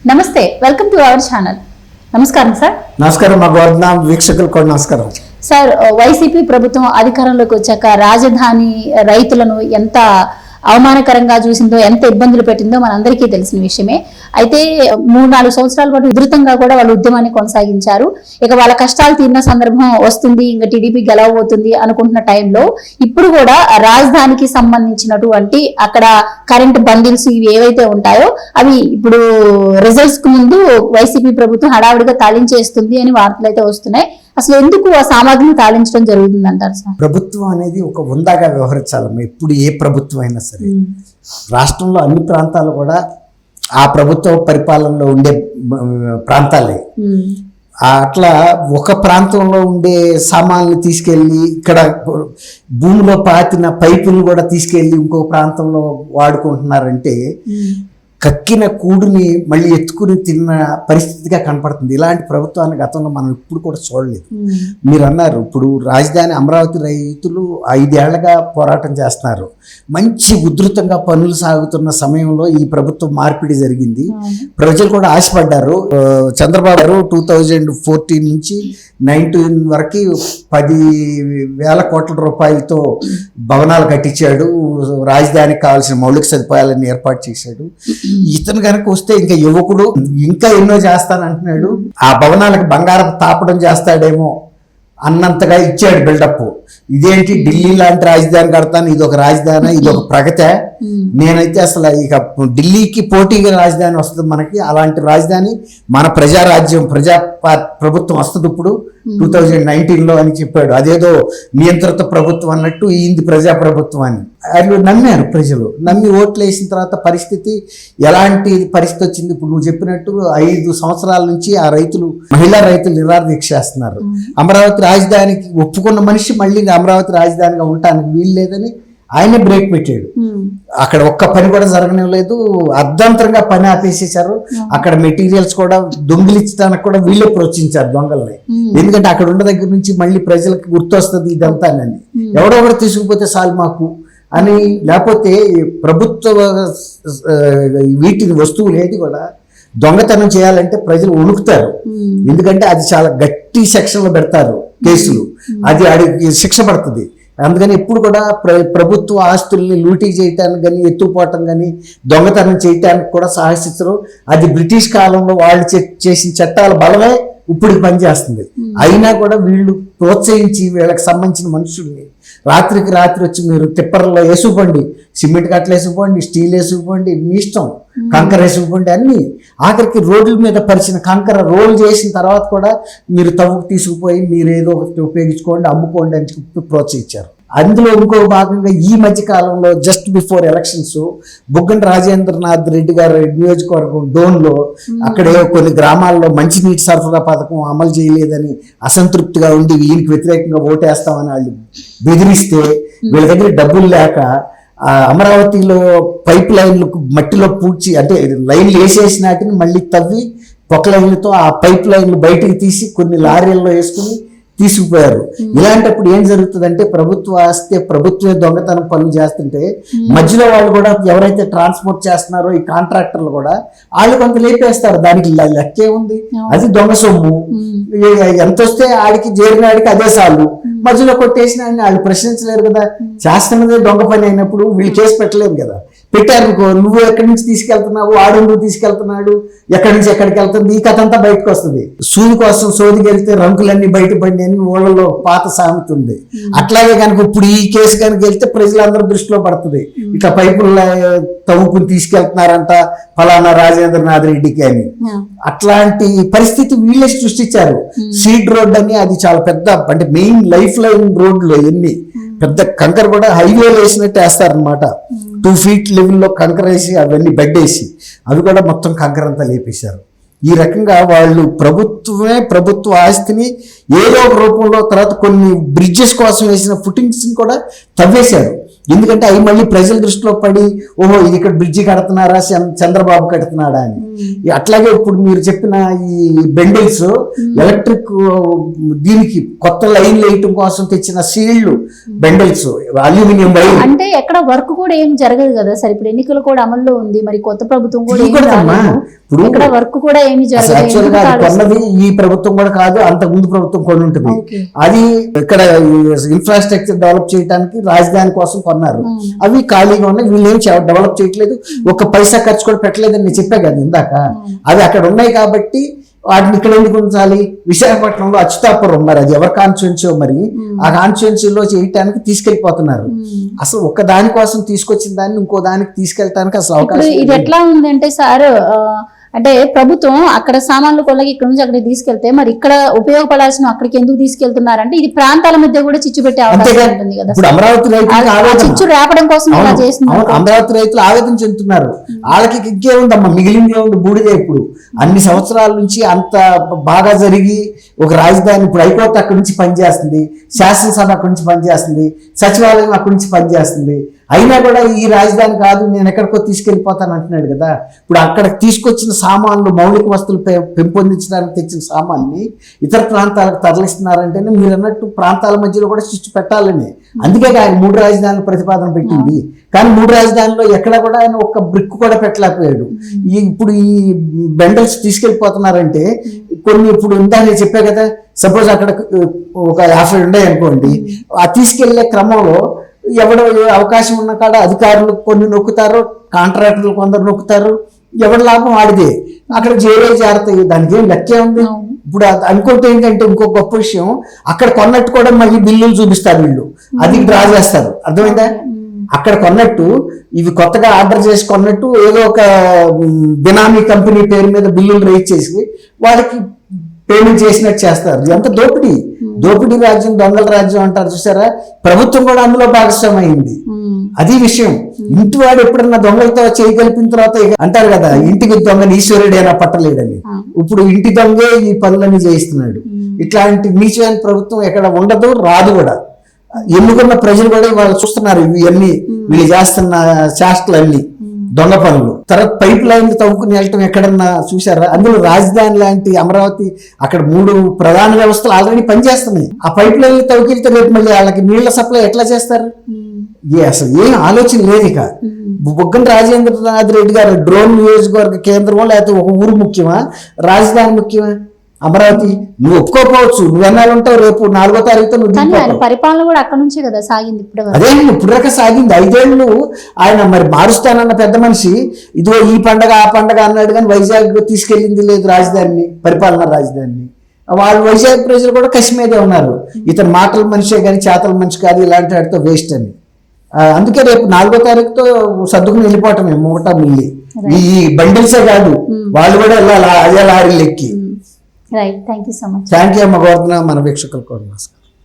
నమస్తే, welcome to our channel. నమస్కారం sir. నమస్కారం మా గోవర్ధన వీక్షకులు కూడా నమస్కారం సార్. వైసీపీ ప్రభుత్వం అధికారంలోకి వచ్చాక రాజధాని రైతులను ఎంత అవమానకరంగా చూసిందో, ఎంత ఇబ్బందులు పెట్టిందో మనందరికీ తెలిసిన విషయమే. అయితే 3-4 సంవత్సరాల పాటు విస్తృతంగా కూడా వాళ్ళు ఉద్యమాన్ని కొనసాగించారు. ఇక వాళ్ళ కష్టాలు తీరిన సందర్భం వస్తుంది, ఇంకా టీడీపీ గెలవబోతుంది అనుకుంటున్న టైంలో ఇప్పుడు కూడా రాజధానికి సంబంధించినటువంటి అక్కడ కరెంట్ బండిల్స్ ఇవి ఏవైతే ఉంటాయో అవి ఇప్పుడు రిజల్ట్స్ కు ముందు వైసీపీ ప్రభుత్వం హడావుడిగా తాళించేస్తుంది అని వార్తలు అయితే వస్తున్నాయి. అసలు ఎందుకు ఆ సామాగ్రిని తాళించడం జరుగుతుంది అంటారు సార్? ప్రభుత్వం అనేది ఒక ఉందాగా వ్యవహరించాలమ్మా. ఇప్పుడు ఏ ప్రభుత్వం అయినా సరే రాష్ట్రంలో అన్ని ప్రాంతాలు కూడా ఆ ప్రభుత్వ పరిపాలనలో ఉండే ప్రాంతాలే. అట్లా ఒక ప్రాంతంలో ఉండే సామాన్లు తీసుకెళ్ళి ఇక్కడ భూమిలో పాతిన పైపులు కూడా తీసుకెళ్ళి ఇంకో ప్రాంతంలో వాడుకుంటున్నారంటే కక్కిన కూడుని మళ్ళీ ఎత్తుకుని తిన్న పరిస్థితిగా కనపడుతుంది. ఇలాంటి ప్రభుత్వాన్ని గతంలో మనం ఇప్పుడు కూడా చూడలేదు. మీరు అన్నారు, ఇప్పుడు రాజధాని అమరావతి రైతులు 5 ఏళ్లుగా పోరాటం చేస్తున్నారు. మంచి ఉధృతంగా పనులు సాగుతున్న సమయంలో ఈ ప్రభుత్వం మార్పిడి జరిగింది. ప్రజలు కూడా ఆశపడ్డారు. చంద్రబాబు గారు 2014 నుంచి 19 వరకు 10,000 కోట్ల రూపాయలతో భవనాలు కట్టించాడు. రాజధానికి కావాల్సిన మౌలిక సదుపాయాలను ఏర్పాటు చేశాడు. ఇతను కనుక వస్తే ఇంకా యువకుడు ఇంకా ఎన్నో చేస్తానంటున్నాడు. ఆ భవనాలకు బంగారం తాపడం చేస్తాడేమో అన్నంతగా ఇచ్చాడు బిల్డప్. ఇదేంటి ఢిల్లీ లాంటి రాజధాని కడతాను, ఇది ఒక రాజధాని, ఇది ఒక ప్రగతే. నేనైతే అసలు ఇక ఢిల్లీకి పోటీగా రాజధాని వస్తుంది మనకి. అలాంటి రాజధాని మన ప్రజారాజ్యం ప్రభుత్వం వస్తుంది ఇప్పుడు 2019లో అని చెప్పాడు. అదేదో నియంత్రిత ప్రభుత్వం అన్నట్టు ఈ ప్రజాప్రభుత్వం అని వాళ్ళు నమ్మారు. ప్రజలు నమ్మి ఓట్లు వేసిన తర్వాత పరిస్థితి ఎలాంటి పరిస్థితి వచ్చింది? ఇప్పుడు నువ్వు చెప్పినట్టు 5 సంవత్సరాల నుంచి ఆ రైతులు, మహిళా రైతులు నిరాదీక్ష చేస్తున్నారు. అమరావతి రాజధానికి ఒప్పుకున్న మనిషి మళ్ళీ అమరావతి రాజధానిగా ఉండటానికి వీలు లేదని ఆయనే బ్రేక్ పెట్టాడు. అక్కడ ఒక్క పని కూడా జరగలేదు. అర్ధంతరంగా పని ఆపేసేసారు. అక్కడ మెటీరియల్స్ కూడా దొంగిలించడానికి కూడా వీళ్ళే ప్రోత్సహించారు దొంగల్ని. ఎందుకంటే అక్కడ ఉన్న దగ్గర నుంచి మళ్ళీ ప్రజలకు గుర్తొస్తుంది ఇదంతా అని. ఎవడో కూడా తీసుకుపోతే చాలు మాకు అని, లేకపోతే ప్రభుత్వ వీటిని వస్తువులు ఏది కూడా దొంగతనం చేయాలంటే ప్రజలు వణుకుతారు. ఎందుకంటే అది చాలా గట్టి సెక్షన్లో పెడతారు కేసులు, అది ఆడికి శిక్ష పడుతుంది. అందుకని ఎప్పుడు కూడా ప్రభుత్వ ఆస్తుల్ని లూటీ చేయటానికి కానీ, ఎత్తుపోవటం కానీ, దొంగతనం చేయటానికి కూడా సాహసించరు. అది బ్రిటిష్ కాలంలో వాళ్ళు చేసిన చట్టాల బలమే ఇప్పుడు పనిచేస్తుంది. అయినా కూడా వీళ్ళు ప్రోత్సహించి వీళ్ళకి సంబంధించిన మనుషుల్ని రాత్రికి రాత్రి వచ్చి మీరు టిప్పర్లో వేసుకుపోండి, సిమెంట్ కట్టలు వేసుకుపోండి, స్టీల్ వేసుకుపోండి, మీ ఇష్టం, కంకర వేసుకుపోండి, అన్నీ ఆఖరికి రోడ్ల మీద పరిచిన కంకర రోల్ చేసిన తర్వాత కూడా మీరు తవ్వుకు తీసుకుపోయి మీరు ఏదో ఒకటి ఉపయోగించుకోండి, అమ్ముకోండి అని చెప్పి ప్రోత్సహించారు. అందులో ఇంకో భాగంగా ఈ మధ్య కాలంలో just before elections Buggana Rajendranath Reddy గారి నియోజకవర్గం డోన్లో అక్కడే కొన్ని గ్రామాల్లో మంచినీటి సరఫరా పథకం అమలు చేయలేదని అసంతృప్తిగా ఉండి వీళ్ళకి వ్యతిరేకంగా ఓటేస్తామని వాళ్ళు బెదిరిస్తే వీళ్ళ దగ్గర డబ్బులు లేక అమరావతిలో పైప్ లైన్లు మట్టిలో పూడ్చి, అంటే లైన్లు వేసేసిన వాటిని మళ్ళీ తవ్వి పొక్క లైన్లతో ఆ పైప్ లైన్లు బయటికి తీసి కొన్ని లారీల్లో వేసుకుని తీసుకుపోయారు. ఇలాంటప్పుడు ఏం జరుగుతుందంటే ప్రభుత్వ ఆస్తి ప్రభుత్వే దొంగతనం పనులు చేస్తుంటే మధ్యలో వాళ్ళు కూడా ఎవరైతే ట్రాన్స్పోర్ట్ చేస్తున్నారో ఈ కాంట్రాక్టర్లు కూడా వాళ్ళు కొంత లేపేస్తారు. దానికి లెక్కే ఉంది, అది దొంగ సొమ్ము. ఎంత వస్తే ఆడికి చేరినాడికి అదే సార్లు మధ్యలో కొట్టేసిన వాళ్ళు ప్రశ్నించలేరు కదా. చేస్తున్నదే దొంగ పని అయినప్పుడు వీళ్ళు కేసు పెట్టలేరు కదా. పెట్టారనుకో, నువ్వు ఎక్కడి నుంచి తీసుకెళ్తున్నావు, ఆడెందుకు తీసుకెళ్తున్నాడు, ఎక్కడి నుంచి ఎక్కడికి వెళ్తుంది, ఈ కథ అంతా బయటకు వస్తుంది. సూది కోసం సోదికెళ్తే రంకులన్నీ బయటపడి అని ఊళ్ళలో పాత సామెత ఉంది. అట్లాగే కనుక ఇప్పుడు ఈ కేసు కనుక వెళ్తే ప్రజలందరూ దృష్టిలో పడుతుంది. ఇట్లా పైపులు తవ్వుకుని తీసుకెళ్తున్నారంట ఫలానా రాజేంద్రనాథ్ రెడ్డికి అని. అట్లాంటి పరిస్థితి వీళ్ళే సృష్టించారు. సీడ్ రోడ్ అని, అది చాలా పెద్ద, అంటే మెయిన్ లైఫ్ లైన్ రోడ్లు ఎన్ని పెద్ద కంకర కూడా హైవేలో వేసినట్టు వేస్తారనమాట. 2 feet లెవెల్లో కంకర వేసి అవన్నీ బెడ్ వేసి అవి కూడా మొత్తం కంకర అంతా లేపేశారు. ఈ రకంగా వాళ్ళు ప్రభుత్వ ఆస్తిని ఏదో ఒక రూపంలో, తర్వాత కొన్ని బ్రిడ్జెస్ కోసం వేసిన ఫుటింగ్స్ని కూడా తవ్వేశారు. ఎందుకంటే అవి మళ్ళీ ప్రజల దృష్టిలో పడి, ఓహో ఇది ఇక్కడ బ్రిడ్జి కడుతున్నారా, చంద్రబాబు కడుతున్నాడా అని. అట్లాగే ఇప్పుడు మీరు చెప్పిన ఈ బెండిల్స్ ఎలక్ట్రిక్ దీనికి కొత్త లైన్ వేయటం కోసం తెచ్చిన సీళ్లు బెండిల్స్ అల్యూమినియం వైర్, అంటే ఎక్కడ వర్క్ కూడా ఏం జరగదు కదా సార్. ఇప్పుడు ఎన్నికలు కూడా అమల్లో ఉంది, మరి కొత్త ప్రభుత్వం కూడా ఇప్పుడు ఇక్కడ వర్క్ కూడా ఏమి జరగదు. యాక్చువల్ గా అది కొన్నది ఈ ప్రభుత్వం కూడా కాదు, అంత ముందు ప్రభుత్వం కొని ఉంటుంది. Okay. అది ఇక్కడ ఇన్ఫ్రాస్ట్రక్చర్ డెవలప్ చేయడానికి రాజధాని కోసం కొన్నారు. అవి ఖాళీగా ఉన్నాయి, వీళ్ళు ఏం డెవలప్ చేయట్లేదు, ఒక్క పైసా ఖర్చు కూడా పెట్టలేదని నేను చెప్పా కదా ఇందాక. అవి అక్కడ ఉన్నాయి కాబట్టి వాటిని ఇక్కడ ఎందుకు ఉంచాలి? విశాఖపట్నంలో అచ్యుతాపురం, మరి అది ఎవరి కాన్స్టిట్యున్సీ, మరి ఆ కాన్స్టిట్యున్సీలో చేయటానికి తీసుకెళ్లిపోతున్నారు. అసలు ఒక దాని కోసం తీసుకొచ్చిన దాన్ని ఇంకో దానికి తీసుకెళ్ళటానికి అసలు ఇప్పుడు అవకాశం ఇది ఎట్లా ఉందంటే సార్, అంటే ప్రభుత్వం అక్కడ సామాన్లు కొనకి ఇక్కడ నుంచి అక్కడికి తీసుకెళ్తే మరి ఇక్కడ ఉపయోగపడాల్సిన అక్కడికి ఎందుకు తీసుకెళ్తున్నారంటే ఇది ప్రాంతాల మధ్య కూడా చిచ్చు పెట్టే అవకాశం ఉంటుంది కదా. ఇప్పుడు అమరావతి రైతులకు ఆ చిచ్చు రేపడం కోసం ఇలా చేస్తున్నారు. అమరావతి రైతులు ఆవేదన చెందుతున్నారు. వాళ్ళకి ఇంకేముందమ్మా, మిగిలింది ఏముంది, బూడిదే. ఇప్పుడు అన్ని సంవత్సరాల నుంచి అంత బాగా జరిగి ఒక రాజధాని, ఇప్పుడు హైకోర్టు అక్కడి నుంచి పనిచేస్తుంది, శాసనసభ అక్కడి నుంచి పనిచేస్తుంది, సచివాలయం అక్కడి నుంచి పనిచేస్తుంది. అయినా కూడా ఈ రాజధాని కాదు, నేను ఎక్కడికో తీసుకెళ్లిపోతాను అంటున్నాడు కదా. ఇప్పుడు అక్కడ తీసుకొచ్చిన సామాన్లు, మౌలిక వస్తువులు పెంపొందించడానికి తెచ్చిన సామాన్ని ఇతర ప్రాంతాలకు తరలిస్తున్నారంటేనే మీరు అన్నట్టు ప్రాంతాల మధ్యలో కూడా చిచ్చు పెట్టాలని. అందుకే ఆయన 3 రాజధానుల ప్రతిపాదన పెట్టింది. కానీ 3 రాజధానుల్లో ఎక్కడ కూడా ఆయన ఒక్క బ్రిక్ కూడా పెట్టలేకపోయాడు. ఇప్పుడు ఈ బెండల్స్ తీసుకెళ్లిపోతున్నారంటే కొన్ని, ఇప్పుడు ఇందా నేను చెప్పా కదా, సపోజ్ అక్కడ ఒక 50 ఉన్నాయి అనుకోండి, ఆ తీసుకెళ్లే క్రమంలో ఎవడో అవకాశం ఉన్న కాడ అధికారులు కొన్ని నొక్కుతారు, కాంట్రాక్టర్లు కొందరు నొక్కుతారు, ఎవరి లాభం ఆడిదే. అక్కడ జైలు జారుతాయి, దానికి ఏం లెక్కే ఉంది. ఇప్పుడు అనుకుంటే ఏంటంటే ఇంకో గొప్ప విషయం, అక్కడ కొన్నట్టు కూడా మళ్ళీ బిల్లులు చూపిస్తారు వీళ్ళు, అది డ్రా చేస్తారు. అర్థమైందా? అక్కడ కొన్నట్టు ఇవి కొత్తగా ఆర్డర్ చేసి కొన్నట్టు ఏదో ఒక బినామీ కంపెనీ పేరు మీద బిల్లులు రైజ్ చేసి వాళ్ళకి పేమెంట్ చేసినట్టు చేస్తారు. ఎంత దోపిడీ! దోపిడీ రాజ్యం, దొంగల రాజ్యం అంటారు చూసారా, ప్రభుత్వం కూడా అందులో భాగస్వామైంది. అది విషయం. ఇంటి వాడు ఎప్పుడన్నా దొంగలతో చేయగలిపిన తర్వాత అంటారు కదా, ఇంటికి దొంగని ఈశ్వరుడైనా పట్టలేడని. ఇప్పుడు ఇంటి దొంగే ఈ పనులన్నీ చేయిస్తున్నాడు. ఇట్లాంటి నీచమైన ప్రభుత్వం ఎక్కడ ఉండదు, రాదు కూడా. ఎన్నుకున్న ప్రజలు కూడా వాళ్ళు చూస్తున్నారు ఇవన్నీ, వీళ్ళు చేస్తున్న చేష్టలన్నీ దొంగ పనులు. తర్వాత పైప్ లైన్ తవ్వుకుని వెళ్ళటం ఎక్కడన్నా చూసారా? అందులో రాజధాని లాంటి అమరావతి, అక్కడ 3 ప్రధాన వ్యవస్థలు ఆల్రెడీ పనిచేస్తున్నాయి. ఆ పైప్ లైన్ తవ్వుకెళ్తే రేపు మళ్ళీ వాళ్ళకి నీళ్ల సప్లై ఎట్లా చేస్తారు? అసలు ఏం ఆలోచన లేదు. ఇక బుగ్గన రాజేంద్రనాథ్ రెడ్డి గారు డ్రోన్ నియోజకవర్గ కేంద్రమో లేకపోతే ఒక ఊరు ముఖ్యమా, రాజధాని ముఖ్యమా? అమరావతి నువ్వు ఒప్పుకోకపోవచ్చు, నువ్వు ఎన్నాళ్ళు ఉంటావు, రేపు 4వ తారీఖుతో నువ్వు పరిపాలన కూడా అక్కడ నుంచే కదా సాగింది. అదే ఇప్పుడు దాకా సాగింది. 5 ఏళ్ళు ఆయన మరి మారుస్తానన్న పెద్ద మనిషి ఇదిగో ఈ పండగ ఆ పండగ అన్నాడు, కానీ వైజాగ్ తీసుకెళ్ళింది లేదు రాజధానిని, పరిపాలన రాజధానిని. వాళ్ళు వైజాగ్ ప్రజలు కూడా కసి మీదే ఉన్నారు, ఇతను మాటల మనిషే కానీ చేతల మనిషి కాదు, ఇలాంటి వాటితో వేస్ట్ అని. అందుకే రేపు 4వ తారీఖుతో సర్దుకుని వెళ్ళిపోవటమే మూట మిల్లి. ఈ బండిల్సే కాదు, వాళ్ళు కూడా వెళ్ళాలి అదే లారీలు ఎక్కి. Right, thank you so much. Thank you అమ్మ గోవర్ధన, మన వీక్షకులకు కూడా నమస్కారం.